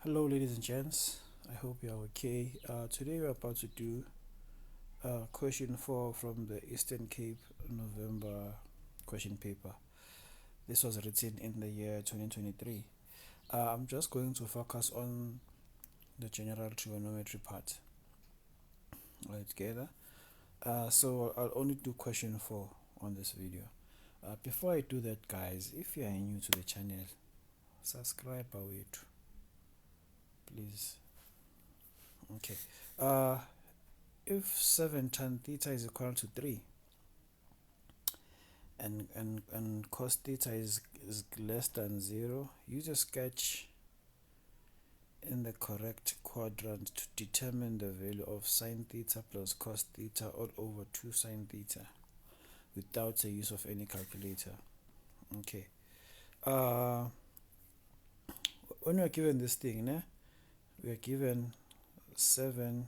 Hello, ladies and gents. I hope you are okay. Today we're about to do question 4 from the Eastern Cape November question paper. This was written in the year 2023. I'm just going to focus on the general trigonometry part altogether. So I'll only do question 4 on this video. Before I do that, guys, if you are new to the channel, subscribe awethu, please. Okay. If 7 tan theta is equal to 3 and cos theta is less than 0, use a sketch in the correct quadrant to determine the value of sine theta plus cos theta all over 2 sine theta without the use of any calculator. Okay. When we are given this thing, we are given 7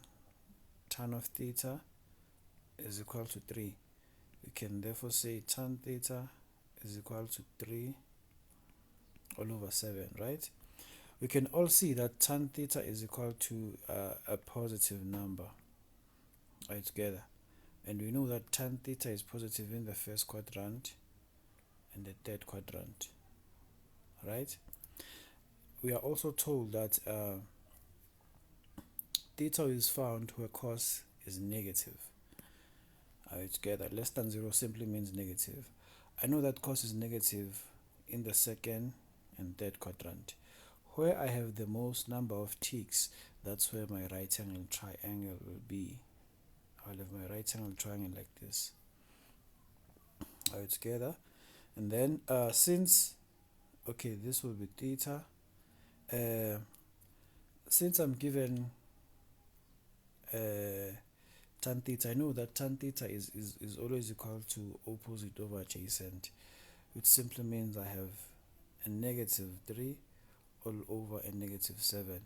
tan of theta is equal to 3. We can therefore say tan theta is equal to 3 all over 7, right? We can all see that tan theta is equal to a positive number right together, and we know that tan theta is positive in the first quadrant and the third quadrant, right? We are also told that theta is found where cos is negative. Together, less than 0 simply means negative. I know that cos is negative in the second and third quadrant. Where I have the most number of ticks, that's where my right angle triangle will be. I'll have my right angle triangle like this. Together. And then since, okay, this will be theta. Since I'm given tan theta, I know that tan theta is always equal to opposite over adjacent, which simply means I have a negative 3 all over a negative 7.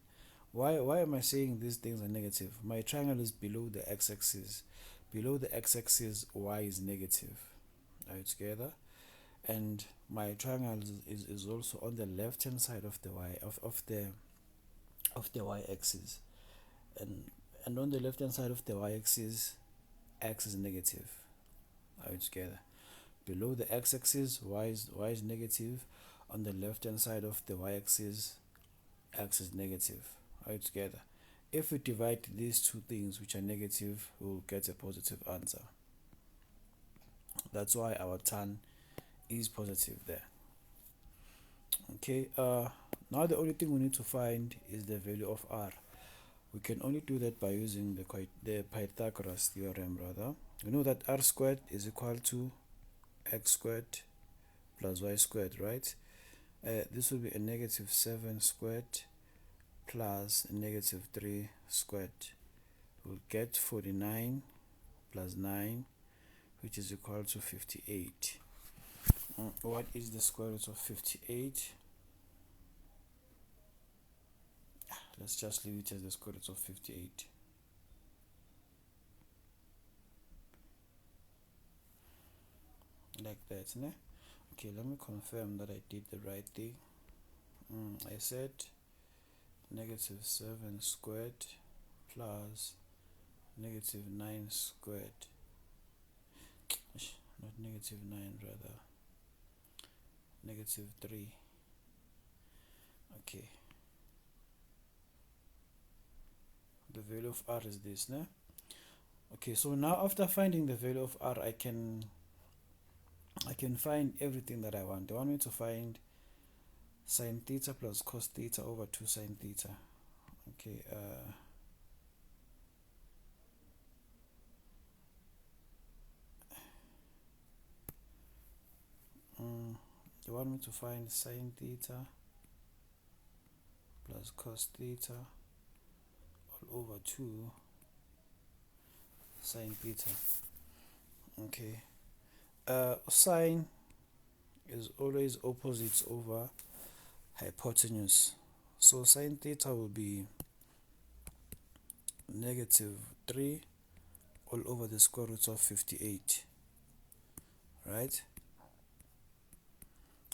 Why am I saying these things are negative? My triangle is below the x-axis. Below the x-axis, y is negative. Are you together? And my triangle is also on the left hand side of the y of the y-axis. And on the left hand side of the y-axis, x is negative. Are you together? Below the x-axis, y is negative. On the left hand side of the y-axis, x is negative. Are you together? If we divide these two things which are negative, we will get a positive answer. That's why our tan is positive there. Okay, now the only thing we need to find is the value of r. We can only do that by using the Pythagoras theorem rather. We know that r squared is equal to x squared plus y squared, right? This will be a negative 7 squared plus a negative 3 squared. We'll get 49 plus 9, which is equal to 58. What is the square root of 58? Let's just leave it as the square root of 58. Like that, ne? Okay, let me confirm that I did the right thing. I said negative 7 squared plus negative 9 squared. Not negative 9, rather negative 3. Okay, the value of r is this, ne? Okay, so now after finding the value of r, I can find everything that I want. They want me to find sine theta plus cos theta over 2 sine theta. Okay, they want me to find sine theta plus cos theta all over 2 sine theta. Okay, sine is always opposites over hypotenuse, so sine theta will be negative 3 all over the square root of 58, right?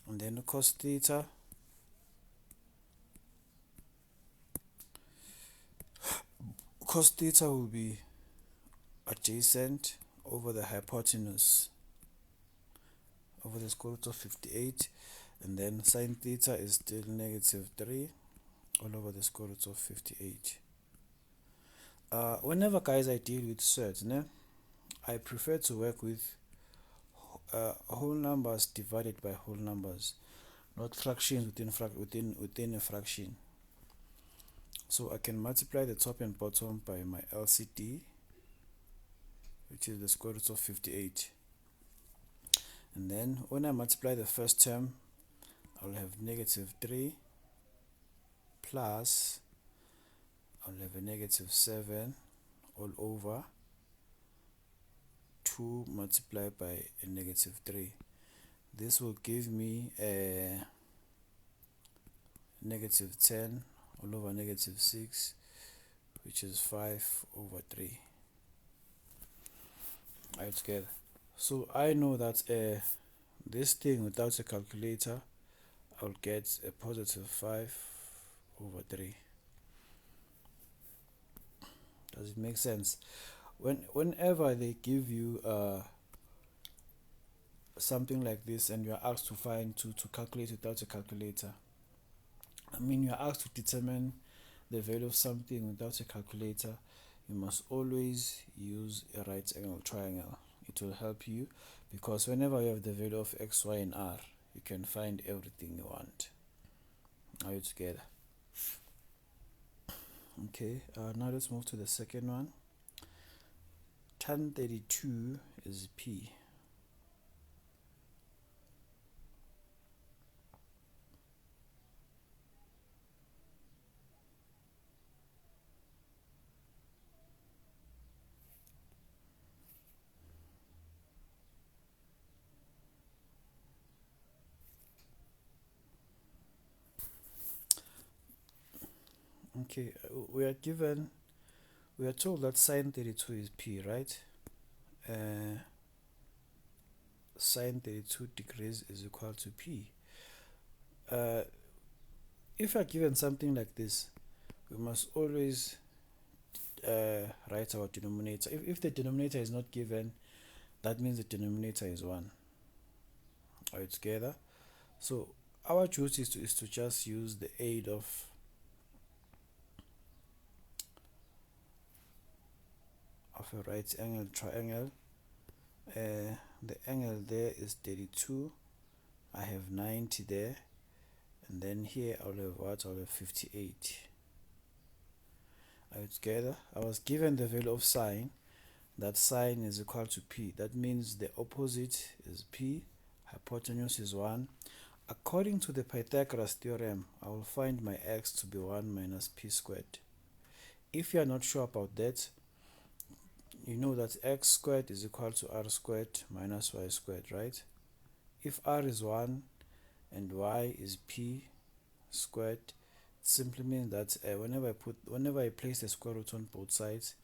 And then cos theta cos theta will be adjacent over the hypotenuse over the square root of 58, and then sine theta is still negative 3 all over the square root of 58. Whenever guys I deal with surds, I prefer to work with whole numbers divided by whole numbers, not fractions within a fraction. So I can multiply the top and bottom by my LCD, which is the square root of 58. And then when I multiply the first term, I'll have negative 3 plus, I'll have a negative 7 all over 2 multiplied by a negative 3. This will give me a negative 10 all over negative 6, which is 5 over 3. Right together. So I know that this thing without a calculator, I'll get a positive 5 over 3. Does it make sense? Whenever they give you something like this and you are asked to calculate without a calculator, I mean, you are asked to determine the value of something without a calculator, you must always use a right angle triangle. It will help you, because whenever you have the value of x, y, and r, you can find everything you want. Are you together? Okay, now let's move to the second one. Tan 32 is P. Okay, we are told that sine 32 is P, right? Sine 32 degrees is equal to P. If you're given something like this, we must always write our denominator. If the denominator is not given, that means the denominator is 1. Are you together? So our duty is to just use the aid of a right angle triangle. The angle there is 32. I have 90 there, and then here I'll have what? I'll have 58. Are you together? I was given the value of sine. That sine is equal to P. That means the opposite is P. Hypotenuse is 1. According to the Pythagoras theorem, I will find my x to be 1 minus P squared. If you are not sure about that, you know that x squared is equal to r squared minus y squared, right? If r is 1 and y is P squared, it simply means that whenever I place the square root on both sides,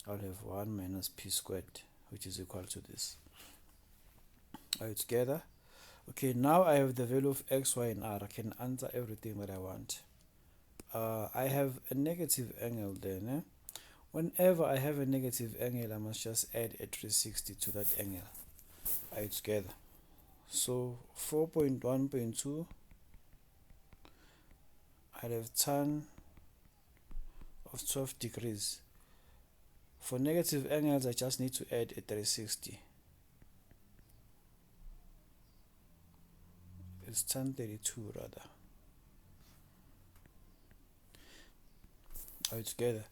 I'll have 1 minus P squared, which is equal to this. Are you together? Okay, now I have the value of x, y, and r. I can answer everything that I want. I have a negative angle there. Whenever I have a negative angle, I must just add a 360 to that angle. Are you together? So 4.1.2, I'd have tan of 12 degrees. For negative angles, I just need to add a 360. It's tan 32 rather. Are you together?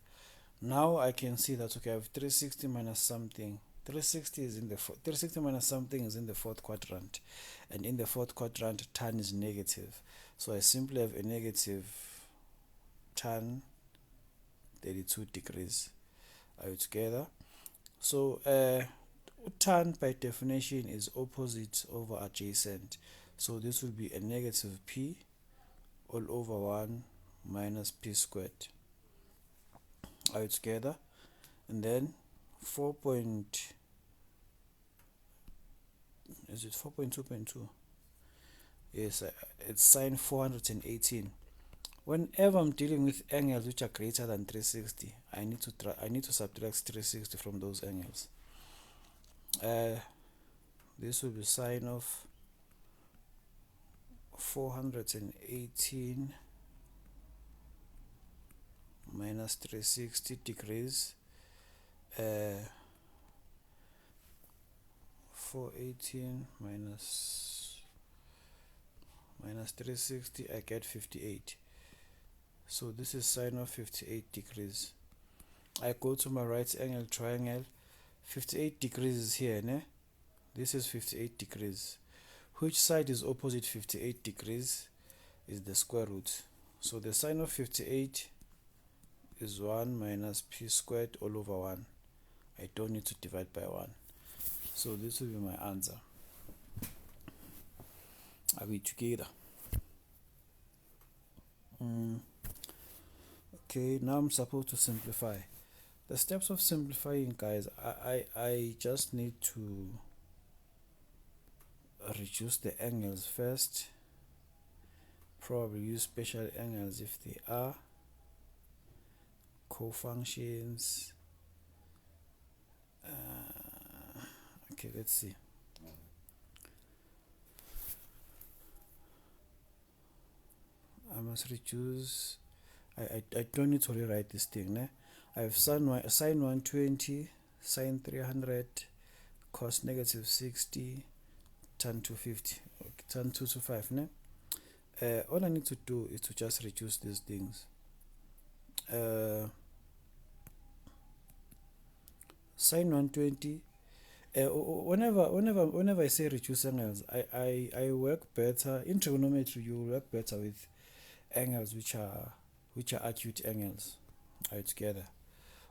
Now I can see that, okay, I have 360 minus something. 360 minus something is in the fourth quadrant, and in the fourth quadrant tan is negative, so I simply have a negative tan 32 degrees. Are you together? So tan by definition is opposite over adjacent, so this will be a negative P all over 1 minus P squared. Are you together? And then 4.2.2? Yes, it's sine 418. Whenever I'm dealing with angles which are greater than 360, I need to subtract 360 from those angles. This will be sine of 418 minus 360 degrees. 418 minus 360, I get 58. So this is sine of 58 degrees. I go to my right angle triangle. 58 degrees is here, ne? This is 58 degrees. Which side is opposite 58 degrees is the square root. So the sine of 58 is 1 minus p squared all over 1. I don't need to divide by 1. So this will be my answer. Are we together? Okay, now I'm supposed to simplify. The steps of simplifying, guys, I just need to reduce the angles first. Probably use special angles if they are co-functions. Okay, let's see. I must reduce. I don't need to rewrite this thing, ne? I have sine 120, sine 300, cos negative 60, tan 250, okay, tan 225, ne? All I need to do is to just reduce these things. Sine 120. Whenever I say reduce angles, I work better in trigonometry. You work better with angles which are acute angles. All right, together.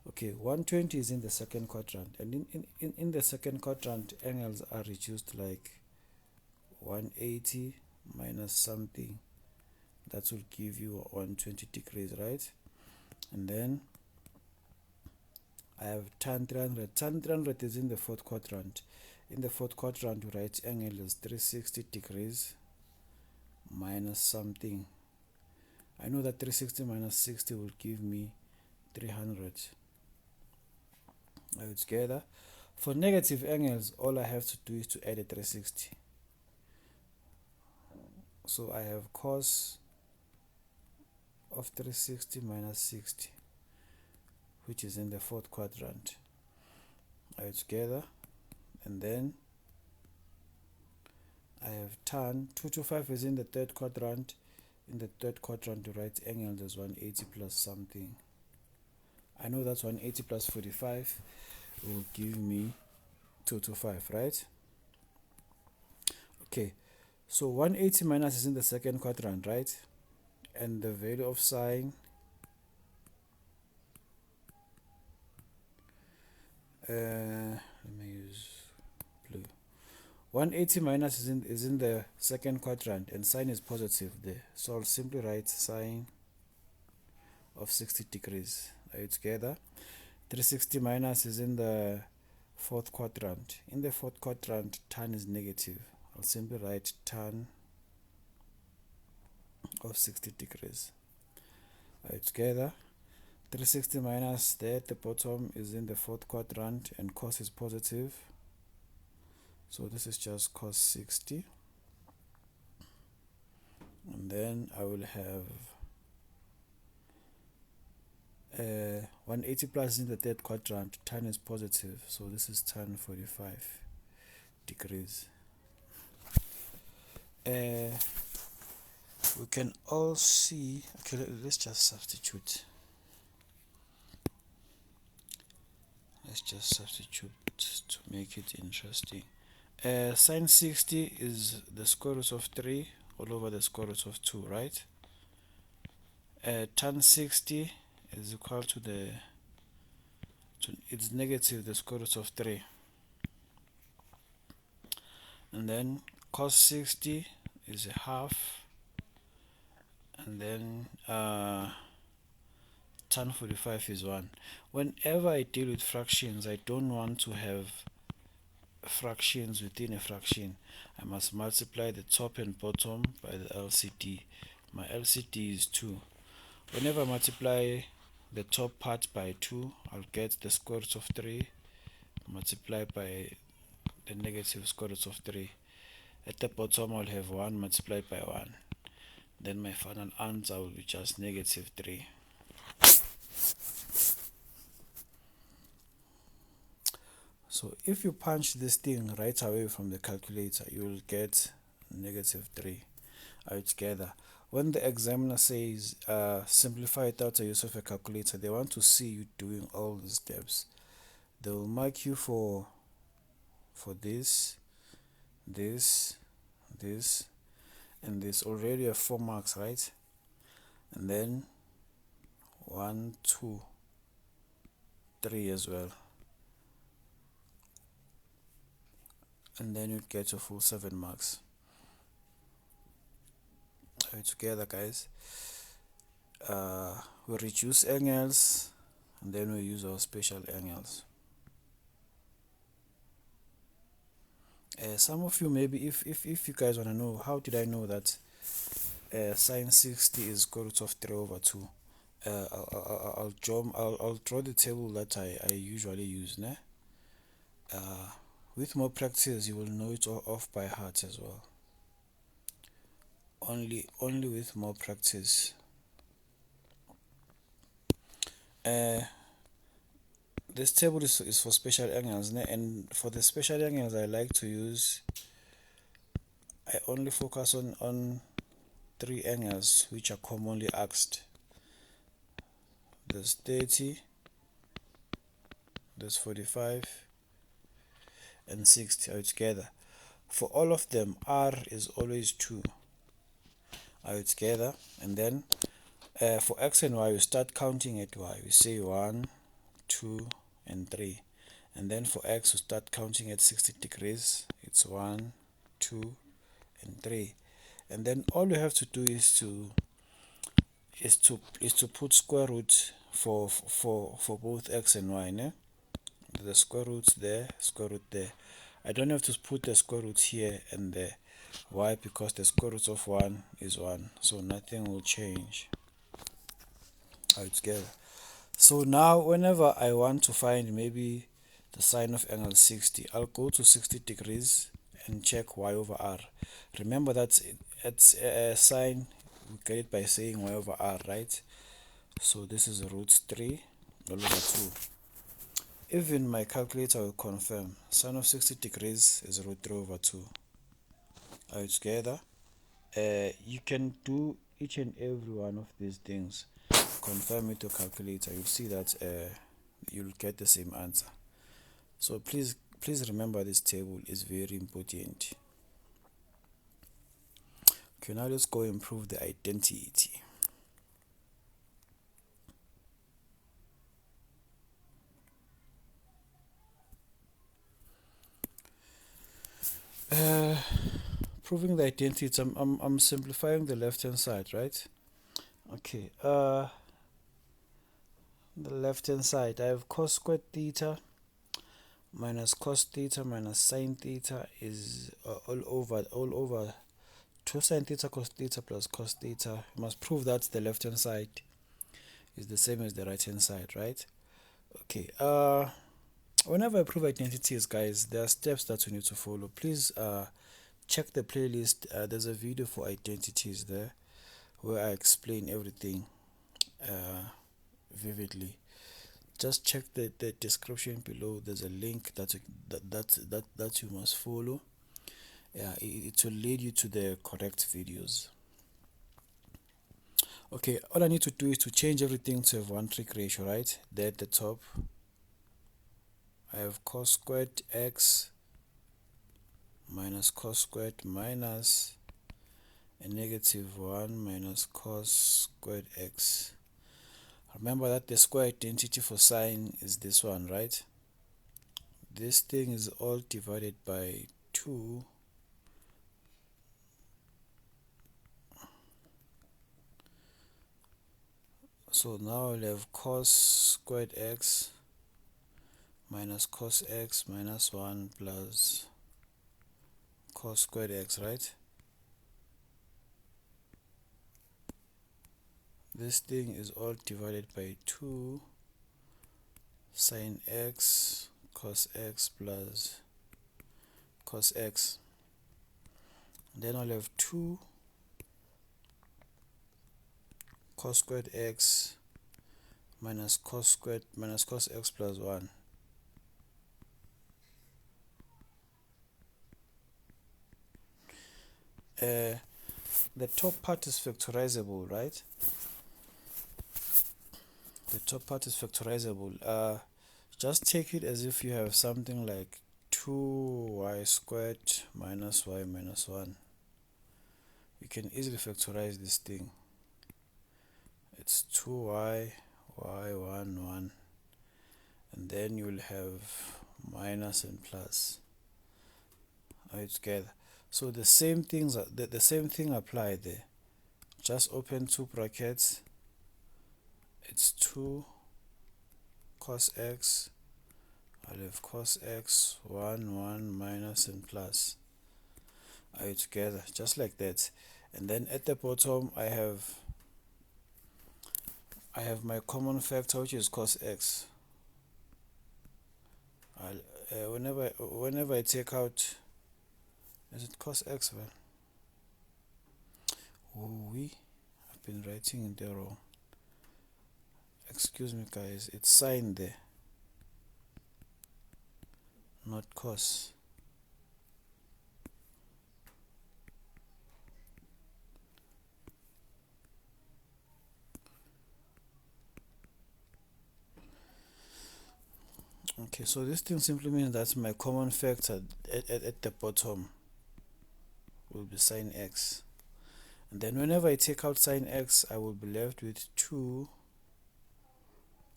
Okay, 120 is in the second quadrant, and in the second quadrant, angles are reduced like 180 minus something. That will give you 120 degrees, right? And then I have tan 300. Tan 300 is in the fourth quadrant. In the fourth quadrant, we write angle is 360 degrees minus something. I know that 360 minus 60 will give me 300. Are we together? For negative angles, all I have to do is to add a 360. So I have cos of 360 minus 60, which is in the fourth quadrant. Are we together? And then I have tan 225 is in the third quadrant. In the third quadrant, to write angle is 180 plus something. I know that's 180 plus 45 will give me 225, right? Okay, so 180 minus is in the second quadrant, right? And the value of sine let me use blue. 180 minus is in the second quadrant, and sine is positive there. So I'll simply write sine of 60 degrees. Are you together? 360 minus is in the fourth quadrant. In the fourth quadrant, tan is negative. I'll simply write tan of 60 degrees. Are you together? 360 minus there at the bottom is in the fourth quadrant, and cos is positive. So this is just cos 60. And then I will have 180 plus in the third quadrant, tan is positive, so this is tan 45 degrees. We can all see, okay, let's just substitute. Let's just substitute to make it interesting. Sine 60 is the square root of 3 all over the square root of 2, right? Tan 60 is equal to it's negative the square root of 3. And then cos 60 is a half. And then tan 45 is 1. Whenever I deal with fractions, I don't want to have fractions within a fraction. I must multiply the top and bottom by the LCD. My LCD is 2. Whenever I multiply the top part by 2, I'll get the square root of 3 multiplied by the negative square root of 3. At the bottom, I'll have 1 multiplied by 1. Then my final answer will be just negative 3. So if you punch this thing right away from the calculator, you will get negative 3 altogether. When the examiner says simplify without the use of a calculator, they want to see you doing all these steps. They will mark you for this, this, this, and this. Already have 4 marks, right? And then 1, 2, 3 as well. And then you get your full 7 marks. All together, guys. We reduce angles, and then we use our special angles. Some of you, maybe if you guys want to know how did I know that sine 60 is square root of 3 over 2, I'll draw the table that I usually use. With more practice, you will know it off by heart as well. Only with more practice. This table is for special angles, and for the special angles I like to use, I only focus on 3 angles which are commonly asked. There's 30, there's 45, and 60 altogether. For all of them, R is always 2 altogether. And then for X and Y, we start counting at Y. We say 1, 2, and 3. And then for X, we start counting at 60 degrees. It's 1, 2, and 3. And then all you have to do is to put square root for both X and Y. The square roots there, square root there. I don't have to put the square root here and there. Why? Because the square root of 1 is 1, so nothing will change altogether. So now whenever I want to find maybe the sine of angle 60, I'll go to 60 degrees and check y over r. Remember that it's a sine, we get it by saying y over r, right? So this is root 3 all over 2. Even my calculator will confirm sine of 60 degrees is root 3 over 2 altogether. You can do each and every one of these things, confirm with your calculator. You'll see that you'll get the same answer. So please remember, this table is very important. Okay, now let's go improve the identity. Proving the identity, I'm simplifying the left hand side, right? Okay, the left hand side, I have cos squared theta minus cos theta minus sine theta is all over 2 sine theta cos theta plus cos theta. You must prove that the left hand side is the same as the right hand side, right? Okay, whenever I prove identities, guys, there are steps that you need to follow. Please check the playlist. There's a video for identities there where I explain everything vividly. Just check the description below. There's a link that you must follow. It will lead you to the correct videos. Okay, all I need to do is to change everything to a 1:3 ratio, right? There at the top, I have cos squared x minus cos squared minus a negative 1 minus cos squared x. Remember that the square identity for sine is this one, right? This thing is all divided by 2. So now I'll have cos squared x minus cos x minus 1 plus cos squared x, right? this thing is all divided by 2 sine x cos x plus cos x. Then I'll have 2 cos squared x minus cos x plus 1. The top part is factorizable, right? The top part is factorizable. Just take it as if you have something like 2y squared minus y minus 1. You can easily factorize this thing. It's 2y, y, 1, 1. And then you'll have minus and plus. Alright, together. So the same things the same thing apply there. Just open 2 brackets. It's 2 cos x. I'll have cos x 1 1 minus and plus. Alright, together, just like that. And then at the bottom I have my common factor, which is cos x. Whenever I take out, is it cos x? Well, I've been writing it there wrong. Excuse me, guys. It's sine there, not cos. Okay, so this thing simply means that my common factor at the bottom will be sine x. And then whenever I take out sine x, I will be left with 2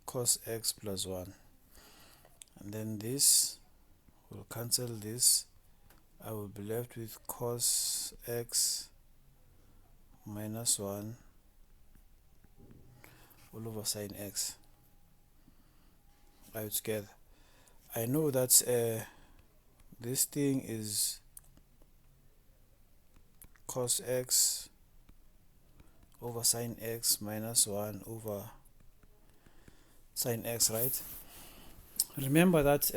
cos x plus 1. And then this will cancel this. I will be left with cos x minus 1 all over sine x. All together. I know that this thing is cos x over sine x minus 1 over sine x, right? Remember that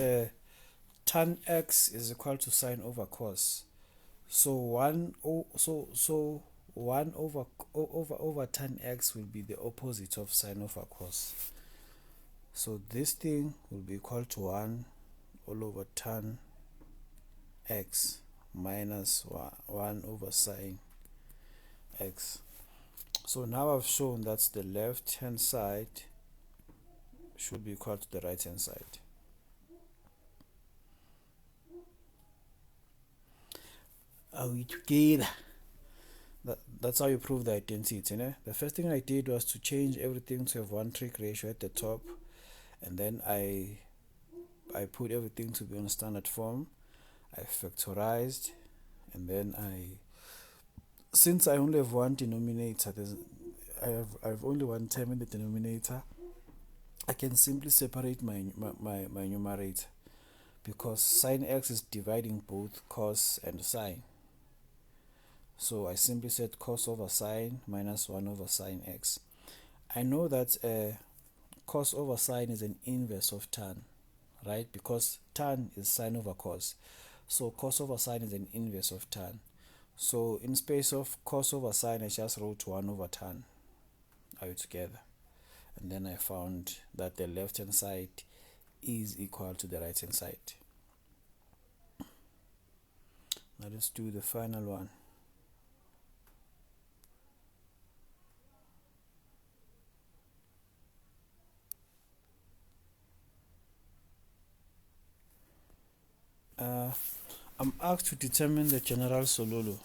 tan x is equal to sine over cos. So 1 over tan x will be the opposite of sine over cos. So this thing will be equal to 1 all over tan x minus 1 over sine x. So now I've shown that the left hand side should be equal to the right hand side. Are we together? That's how you prove the identity. The first thing I did was to change everything to have one trig ratio at the top, and then I put everything to be on standard form. I factorized, and then since I only have one denominator, I have only one term in the denominator, I can simply separate my numerator, because sine x is dividing both cos and sine. So I simply said cos over sine minus 1 over sine x. I know that cos over sine is an inverse of tan, right? Because tan is sine over cos. So cos over sine is an inverse of tan. So in space of cos over sine, I just wrote 1 over tan. Are you together? And then I found that the left hand side is equal to the right hand side. Now let's do the final one. I'm asked to determine the general solulo.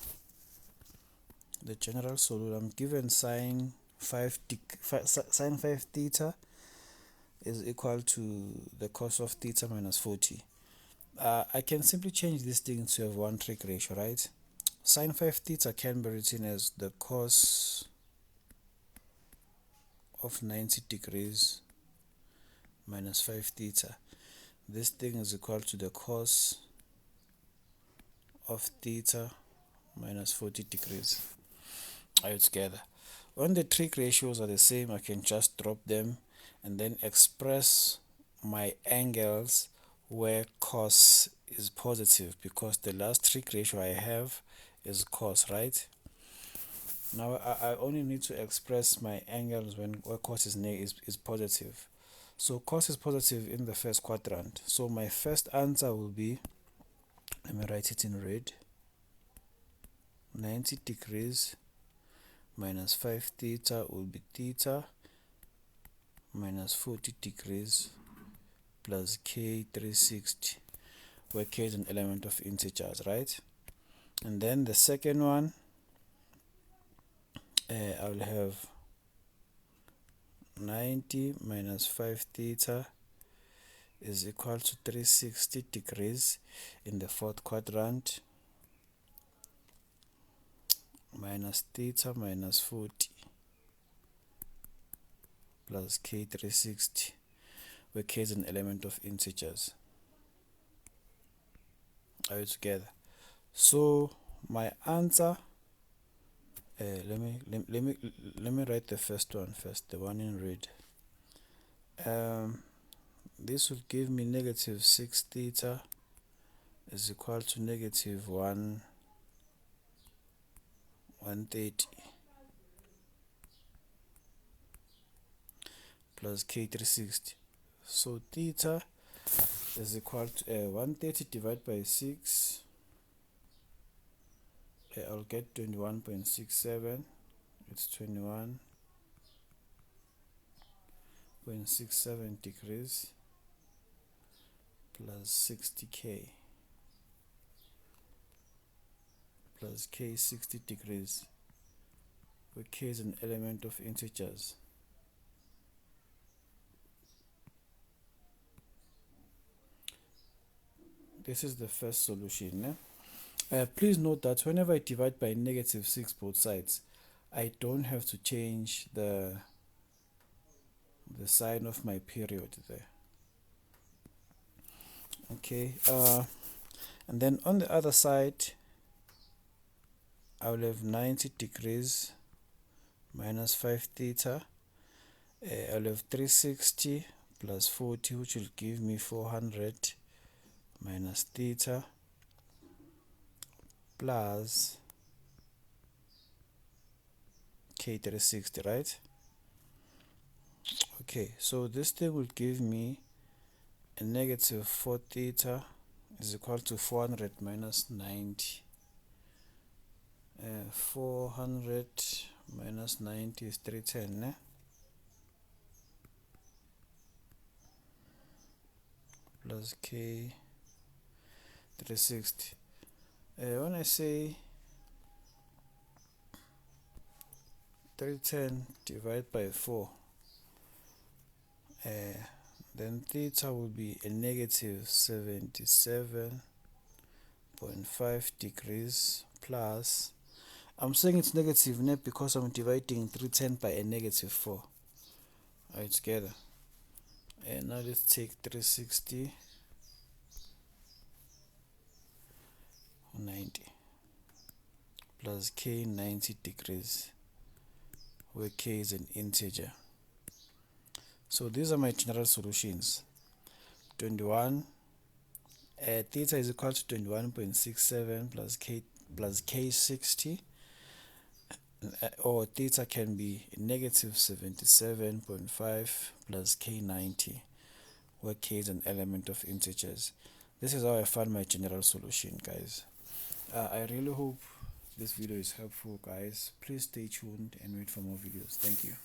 The general solulo, I'm given sine 5 theta is equal to the cos of theta minus 40. I can simply change this thing to have one trig ratio, right? Sine 5 theta can be written as the cos of 90 degrees minus 5 theta. This thing is equal to the cos of theta minus 40 degrees. Are you together? When the trig ratios are the same, I can just drop them and then express my angles where cos is positive, because the last trig ratio I have is cos, right? Now I only need to express my angles where cos is positive. So cos is positive in the first quadrant. So my first answer will be, let me write it in red, 90 degrees minus 5 theta will be theta minus 40 degrees plus k 360, where k is an element of integers, right? And then the second one, I will have 90 minus 5 theta is equal to 360 degrees in the fourth quadrant minus theta minus 40 plus k 360, where k is an element of integers. Are you together? So my answer, let me write the first one first, the one in red. This will give me negative 6 theta is equal to negative 130 plus k 360. So theta is equal to 130 divided by 6. I'll get 21.67. It's 21.67 degrees plus 60k plus k 60 degrees, where k is an element of integers. This is the first solution. Please note that whenever I divide by negative 6 both sides, I don't have to change the sign of my period there. Okay, and then on the other side, I will have 90 degrees minus 5 theta. I'll have 360 plus 40, which will give me 400 minus theta plus k 360, right? Okay, so this thing will give me a negative 4 theta is equal to 400 minus 90. 400 minus 90 is 310, plus k 360. When I say 310 divided by 4, then theta will be a negative 77.5 degrees plus, I'm saying it's negative net because I'm dividing 310 by a negative 4. Alright, together. And now let's take 360 90 plus k 90 degrees, where k is an integer. So these are my general solutions. 21 theta is equal to 21.67 plus k 60, or theta can be negative 77.5 plus k 90, where k is an element of integers. This is how I found my general solution, guys. I really hope this video is helpful, guys. Please stay tuned and wait for more videos. Thank you.